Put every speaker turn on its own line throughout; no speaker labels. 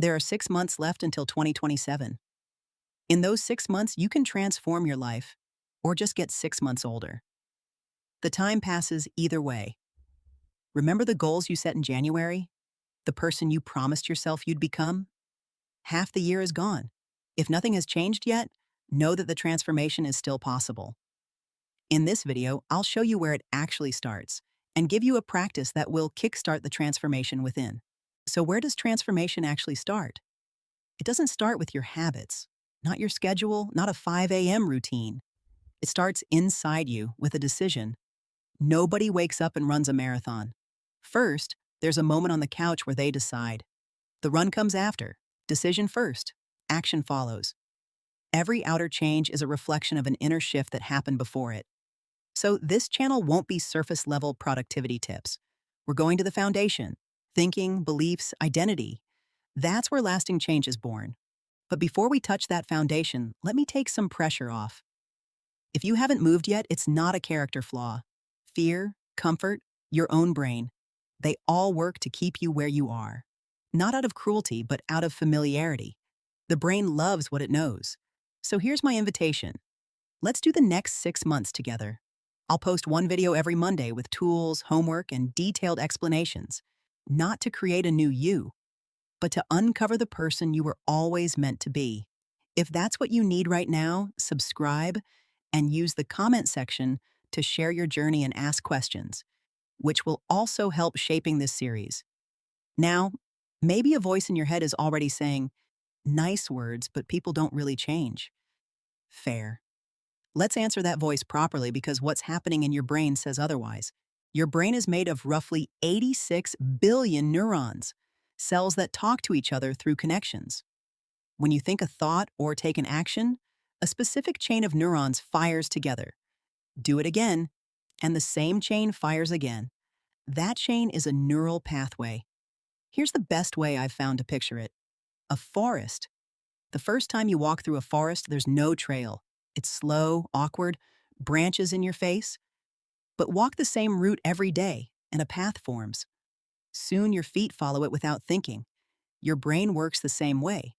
There are 6 months left until 2027. In those 6 months, you can transform your life or just get 6 months older. The time passes either way. Remember the goals you set in January? The person you promised yourself you'd become? Half the year is gone. If nothing has changed yet, know that the transformation is still possible. In this video, I'll show you where it actually starts and give you a practice that will kickstart the transformation within. So where does transformation actually start? It doesn't start with your habits, not your schedule, not a 5 a.m. routine. It starts inside you with a decision. Nobody wakes up and runs a marathon. First, there's a moment on the couch where they decide. The run comes after. Decision first. Action follows. Every outer change is a reflection of an inner shift that happened before it. So this channel won't be surface-level productivity tips. We're going to the foundation. Thinking, beliefs, identity. That's where lasting change is born. But before we touch that foundation, let me take some pressure off. If you haven't moved yet, it's not a character flaw. Fear, comfort, your own brain. They all work to keep you where you are. Not out of cruelty, but out of familiarity. The brain loves what it knows. So here's my invitation. Let's do the next 6 months together. I'll post one video every Monday with tools, homework, and detailed explanations. Not to create a new you, but to uncover the person you were always meant to be. If that's what you need right now, subscribe and use the comment section to share your journey and ask questions, which will also help shaping this series. Now, maybe a voice in your head is already saying, nice words, but people don't really change. Fair. Let's answer that voice properly because what's happening in your brain says otherwise. Your brain is made of roughly 86 billion neurons, cells that talk to each other through connections. When you think a thought or take an action, a specific chain of neurons fires together. Do it again, and the same chain fires again. That chain is a neural pathway. Here's the best way I've found to picture it. A forest. The first time you walk through a forest, there's no trail. It's slow, awkward, branches in your face. But walk the same route every day, and a path forms. Soon your feet follow it without thinking. Your brain works the same way.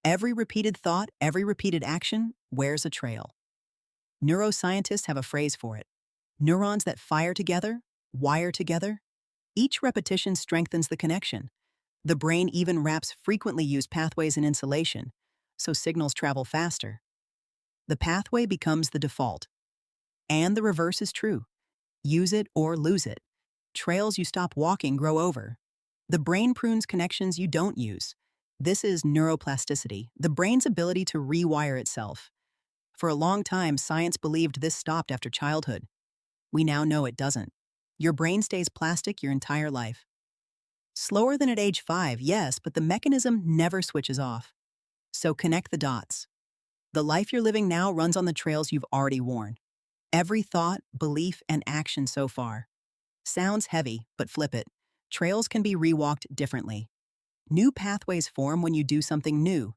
Every repeated thought, every repeated action wears a trail. Neuroscientists have a phrase for it. Neurons that fire together, wire together. Each repetition strengthens the connection. The brain even wraps frequently used pathways in insulation, so signals travel faster. The pathway becomes the default. And the reverse is true. Use it or lose it. Trails you stop walking grow over. The brain prunes connections you don't use. This is neuroplasticity, the brain's ability to rewire itself. For a long time, science believed this stopped after childhood. We now know it doesn't. Your brain stays plastic your entire life. Slower than at age 5, yes, but the mechanism never switches off. So connect the dots. The life you're living now runs on the trails you've already worn. Every thought, belief, and action so far. Sounds heavy, but flip it. Trails can be rewalked differently. New pathways form when you do something new,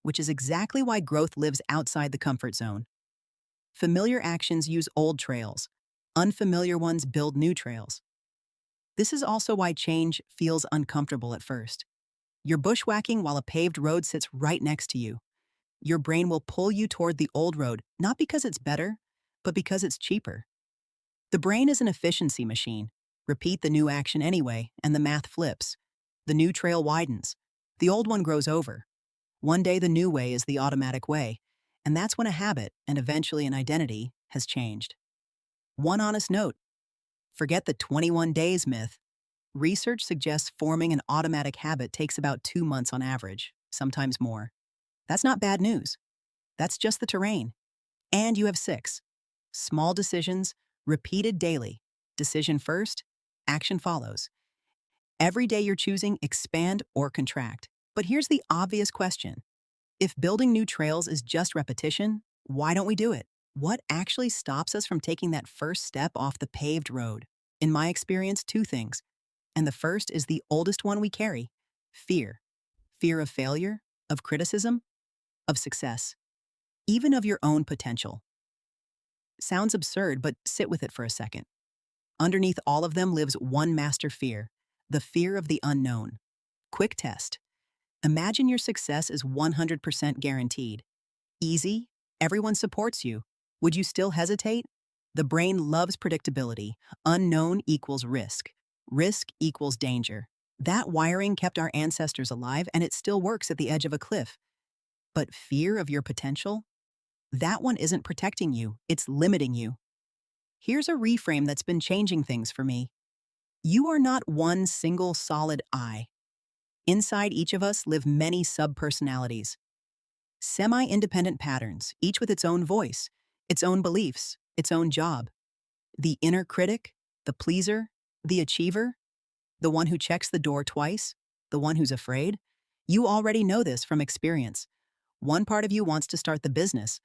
which is exactly why growth lives outside the comfort zone. Familiar actions use old trails. Unfamiliar ones build new trails. This is also why change feels uncomfortable at first. You're bushwhacking while a paved road sits right next to you. Your brain will pull you toward the old road, not because it's better, but because it's cheaper. The brain is an efficiency machine. Repeat the new action anyway, and the math flips. The new trail widens. The old one grows over. One day the new way is the automatic way, and that's when a habit, and eventually an identity, has changed. One honest note. Forget the 21 days myth. Research suggests forming an automatic habit takes about 2 months on average, sometimes more. That's not bad news. That's just the terrain. And you have 6. Small decisions, repeated daily. Decision first, action follows. Every day you're choosing expand or contract. But here's the obvious question. If building new trails is just repetition, why don't we do it? What actually stops us from taking that first step off the paved road? In my experience, 2 things. And the first is the oldest one we carry. Fear. Fear of failure, of criticism, of success, even of your own potential. Sounds absurd, but sit with it for a second. Underneath all of them lives one master fear, the fear of the unknown. Quick test. Imagine your success is 100% guaranteed. Easy, everyone supports you. Would you still hesitate? The brain loves predictability. Unknown equals risk. Risk equals danger. That wiring kept our ancestors alive, and it still works at the edge of a cliff. But fear of your potential? That one isn't protecting you, it's limiting you. Here's a reframe that's been changing things for me. You are not one single solid I. Inside each of us live many subpersonalities. Semi-independent patterns, each with its own voice, its own beliefs, its own job. The inner critic, the pleaser, the achiever, the one who checks the door twice, the one who's afraid. You already know this from experience. One part of you wants to start the business.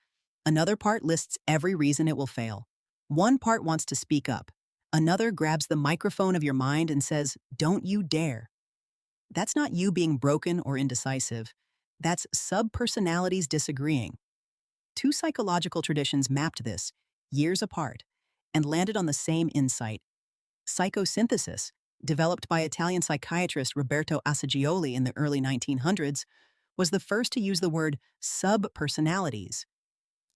Another part lists every reason it will fail. One part wants to speak up. Another grabs the microphone of your mind and says, "Don't you dare." That's not you being broken or indecisive. That's subpersonalities disagreeing. Two psychological traditions mapped this, years apart, and landed on the same insight. Psychosynthesis, developed by Italian psychiatrist Roberto Assagioli in the early 1900s, was the first to use the word subpersonalities.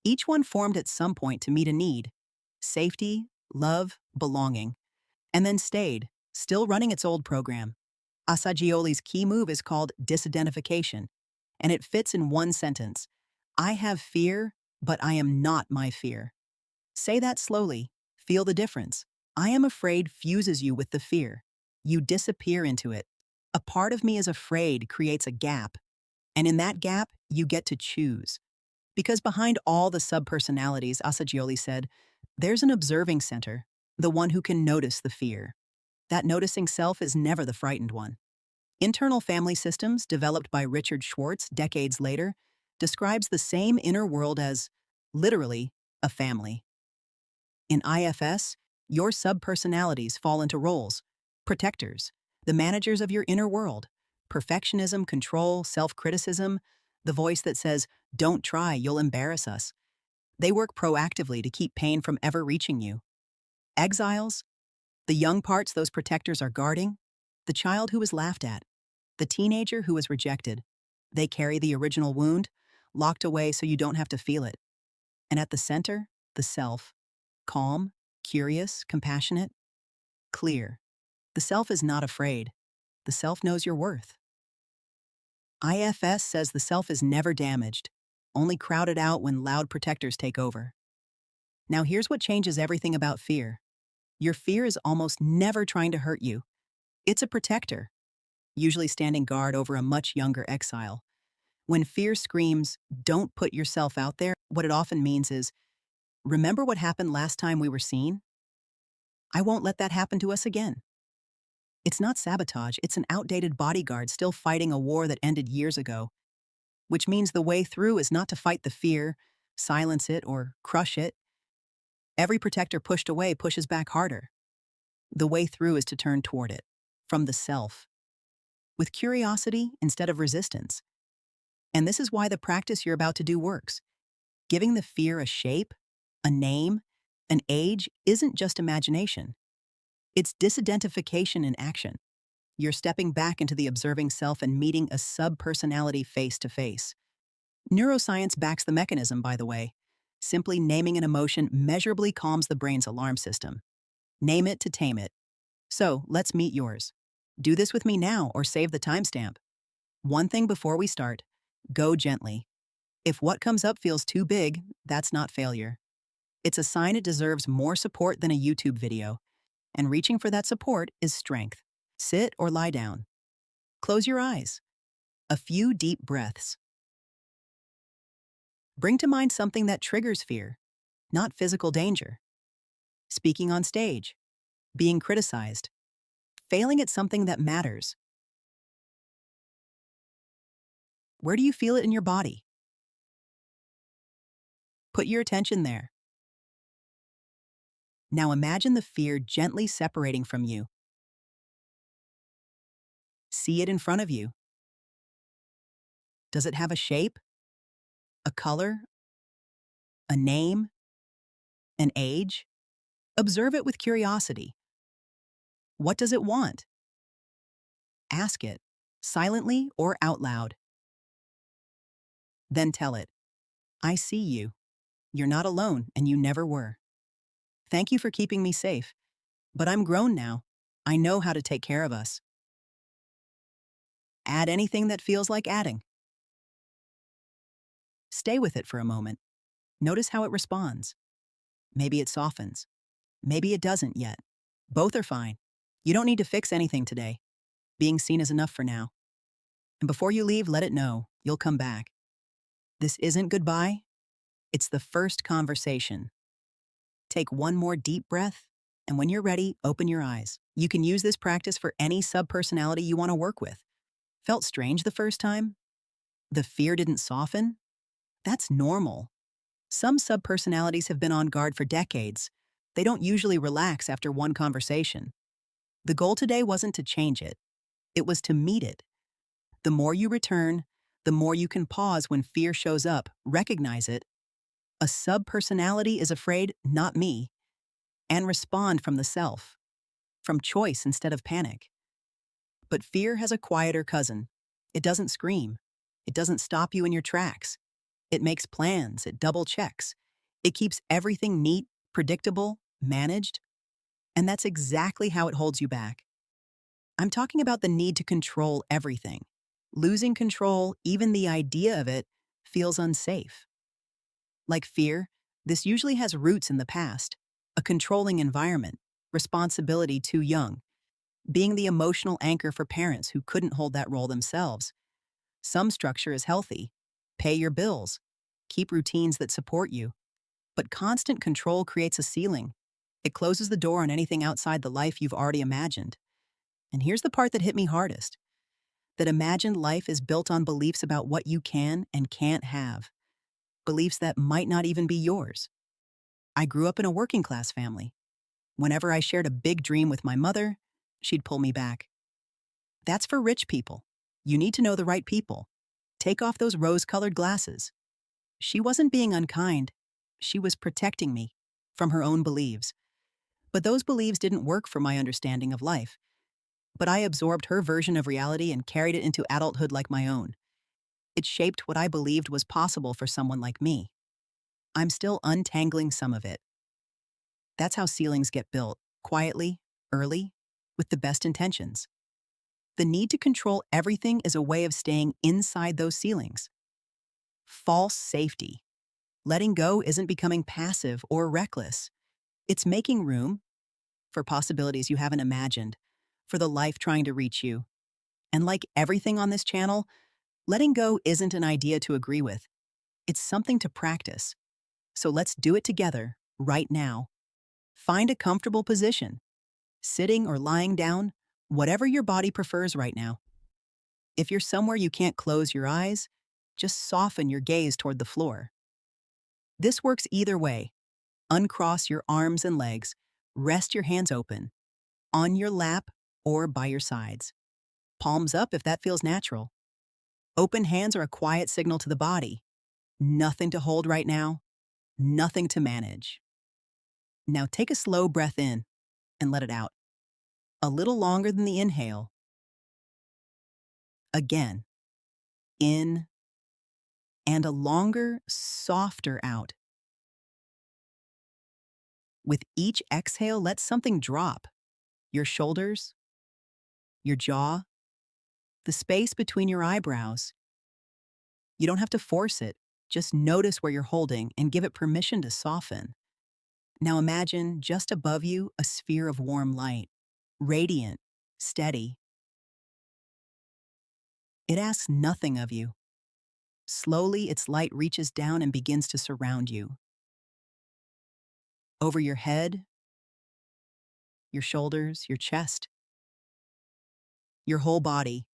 Each one formed at some point to meet a need: safety, love, belonging, and then stayed, still running its old program. Assagioli's key move is called disidentification, and it fits in one sentence: I have fear, but I am not my fear. Say that slowly. Feel the difference. I am afraid fuses you with the fear. You disappear into it. A part of me is afraid creates a gap, and in that gap, you get to choose. Because behind all the subpersonalities, Assagioli said, there's an observing center, the one who can notice the fear. That noticing self is never the frightened one. Internal family systems, developed by Richard Schwartz decades later, describes the same inner world as, literally, a family. In IFS, your subpersonalities fall into roles: protectors, the managers of your inner world; perfectionism, control, self-criticism, the voice that says, "Don't try, you'll embarrass us." They work proactively to keep pain from ever reaching you. Exiles, the young parts those protectors are guarding, the child who was laughed at, the teenager who was rejected. They carry the original wound, locked away so you don't have to feel it. And at the center, the self, calm, curious, compassionate, clear. The self is not afraid. The self knows your worth. IFS says the self is never damaged, only crowded out when loud protectors take over. Now here's what changes everything about fear. Your fear is almost never trying to hurt you. It's a protector, usually standing guard over a much younger exile. When fear screams, "Don't put yourself out there," what it often means is, "Remember what happened last time we were seen? I won't let that happen to us again." It's not sabotage, it's an outdated bodyguard still fighting a war that ended years ago. Which means the way through is not to fight the fear, silence it, or crush it. Every protector pushed away pushes back harder. The way through is to turn toward it, from the self, with curiosity instead of resistance. And this is why the practice you're about to do works. Giving the fear a shape, a name, an age isn't just imagination. It's disidentification in action. You're stepping back into the observing self and meeting a subpersonality face to face. Neuroscience backs the mechanism, by the way. Simply naming an emotion measurably calms the brain's alarm system. Name it to tame it. So, let's meet yours. Do this with me now or save the timestamp. One thing before we start: go gently. If what comes up feels too big, that's not failure. It's a sign it deserves more support than a YouTube video. And reaching for that support is strength. Sit or lie down. Close your eyes. A few deep breaths. Bring to mind something that triggers fear, not physical danger. Speaking on stage, being criticized, failing at something that matters. Where do you feel it in your body? Put your attention there. Now imagine the fear gently separating from you. See it in front of you. Does it have a shape, a color, a name, an age? Observe it with curiosity. What does it want? Ask it, silently or out loud. Then tell it, I see you. You're not alone, and you never were. Thank you for keeping me safe, but I'm grown now. I know how to take care of us. Add anything that feels like adding. Stay with it for a moment. Notice how it responds. Maybe it softens. Maybe it doesn't yet. Both are fine. You don't need to fix anything today. Being seen is enough for now. And before you leave, let it know you'll come back. This isn't goodbye. It's the first conversation. Take one more deep breath, and when you're ready, open your eyes. You can use this practice for any subpersonality you want to work with. Felt strange the first time? The fear didn't soften? That's normal. Some subpersonalities have been on guard for decades. They don't usually relax after one conversation. The goal today wasn't to change it. It was to meet it. The more you return, the more you can pause when fear shows up, recognize it. A subpersonality is afraid, not me, and respond from the self, from choice instead of panic. But fear has a quieter cousin. It doesn't scream. It doesn't stop you in your tracks. It makes plans. It double checks. It keeps everything neat, predictable, managed. And that's exactly how it holds you back. I'm talking about the need to control everything. Losing control, even the idea of it, feels unsafe. Like fear, this usually has roots in the past, a controlling environment, responsibility too young, being the emotional anchor for parents who couldn't hold that role themselves. Some structure is healthy. Pay your bills. Keep routines that support you. But constant control creates a ceiling. It closes the door on anything outside the life you've already imagined. And here's the part that hit me hardest. That imagined life is built on beliefs about what you can and can't have. Beliefs that might not even be yours. I grew up in a working-class family. Whenever I shared a big dream with my mother, she'd pull me back. That's for rich people. You need to know the right people. Take off those rose-colored glasses. She wasn't being unkind. She was protecting me from her own beliefs. But those beliefs didn't work for my understanding of life. But I absorbed her version of reality and carried it into adulthood like my own. It shaped what I believed was possible for someone like me. I'm still untangling some of it. That's how ceilings get built, quietly, early, with the best intentions. The need to control everything is a way of staying inside those ceilings. False safety. Letting go isn't becoming passive or reckless. It's making room for possibilities you haven't imagined, for the life trying to reach you. And like everything on this channel, letting go isn't an idea to agree with. It's something to practice. So let's do it together, right now. Find a comfortable position, sitting or lying down, whatever your body prefers right now. If you're somewhere you can't close your eyes, just soften your gaze toward the floor. This works either way. Uncross your arms and legs, rest your hands open, on your lap or by your sides. Palms up if that feels natural. Open hands are a quiet signal to the body. Nothing to hold right now, nothing to manage. Now take a slow breath in and let it out. A little longer than the inhale. Again, in, and a longer, softer out. With each exhale, let something drop. Your shoulders, your jaw, the space between your eyebrows. You don't have to force it. Just notice where you're holding and give it permission to soften. Now imagine just above you a sphere of warm light, radiant, steady. It asks nothing of you. Slowly, its light reaches down and begins to surround you. Over your head, your shoulders, your chest, your whole body.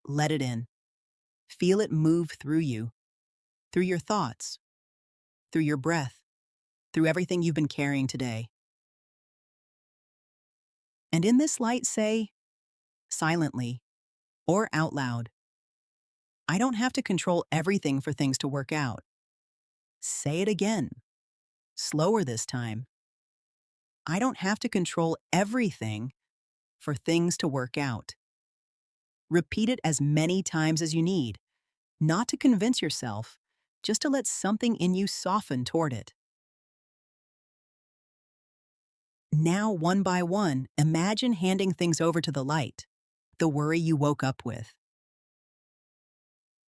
Let it in. Feel it move through you, through your thoughts, through your breath, through everything you've been carrying today. And in this light, say, silently or out loud, I don't have to control everything for things to work out. Say it again, slower this time. I don't have to control everything for things to work out. Repeat it as many times as you need. not to convince yourself, just to let something in you soften toward it. Now, one by one, imagine handing things over to the light, the worry you woke up with,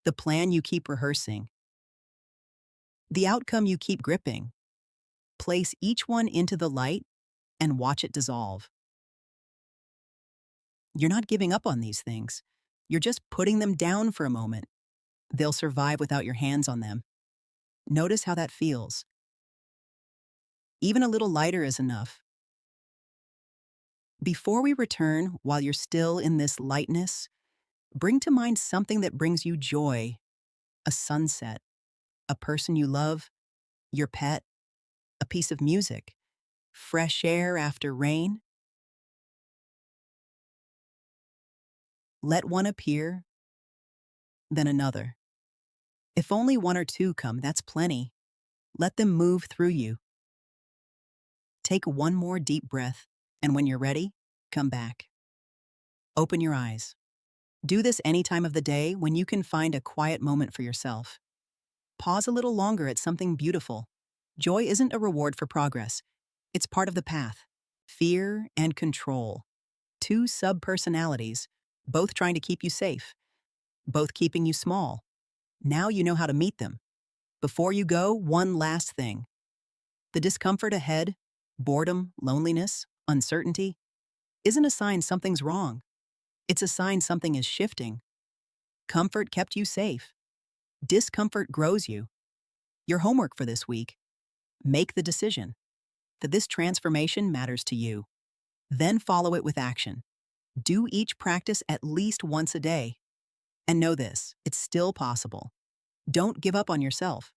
the plan you keep rehearsing, the outcome you keep gripping. Place each one into the light and watch it dissolve. You're not giving up on these things. You're just putting them down for a moment. They'll survive without your hands on them. Notice how that feels. Even a little lighter is enough. Before we return, while you're still in this lightness, bring to mind something that brings you joy: a sunset, a person you love, your pet, a piece of music, fresh air after rain. Let one appear, then another. If only one or two come, that's plenty. Let them move through you. Take one more deep breath, and when you're ready, come back. Open your eyes. Do this any time of the day when you can find a quiet moment for yourself. Pause a little longer at something beautiful. Joy isn't a reward for progress. It's part of the path. Fear and control. Two subpersonalities, both trying to keep you safe, both keeping you small. Now you know how to meet them. Before you go, one last thing. The discomfort ahead, boredom, loneliness, uncertainty, isn't a sign something's wrong. It's a sign something is shifting. Comfort kept you safe. Discomfort grows you. Your homework for this week: make the decision that this transformation matters to you. Then follow it with action. Do each practice at least once a day. And know this: it's still possible. Don't give up on yourself.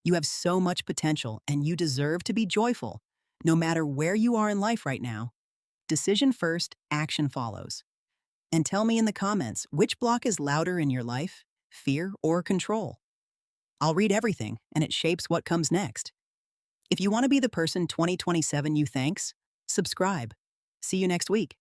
You have so much potential, and you deserve to be joyful, no matter where you are in life right now. Decision first, action follows. And tell me in the comments, which block is louder in your life, fear or control? I'll read everything, and it shapes what comes next. If you want to be the person 2027 you thanks, subscribe. See you next week.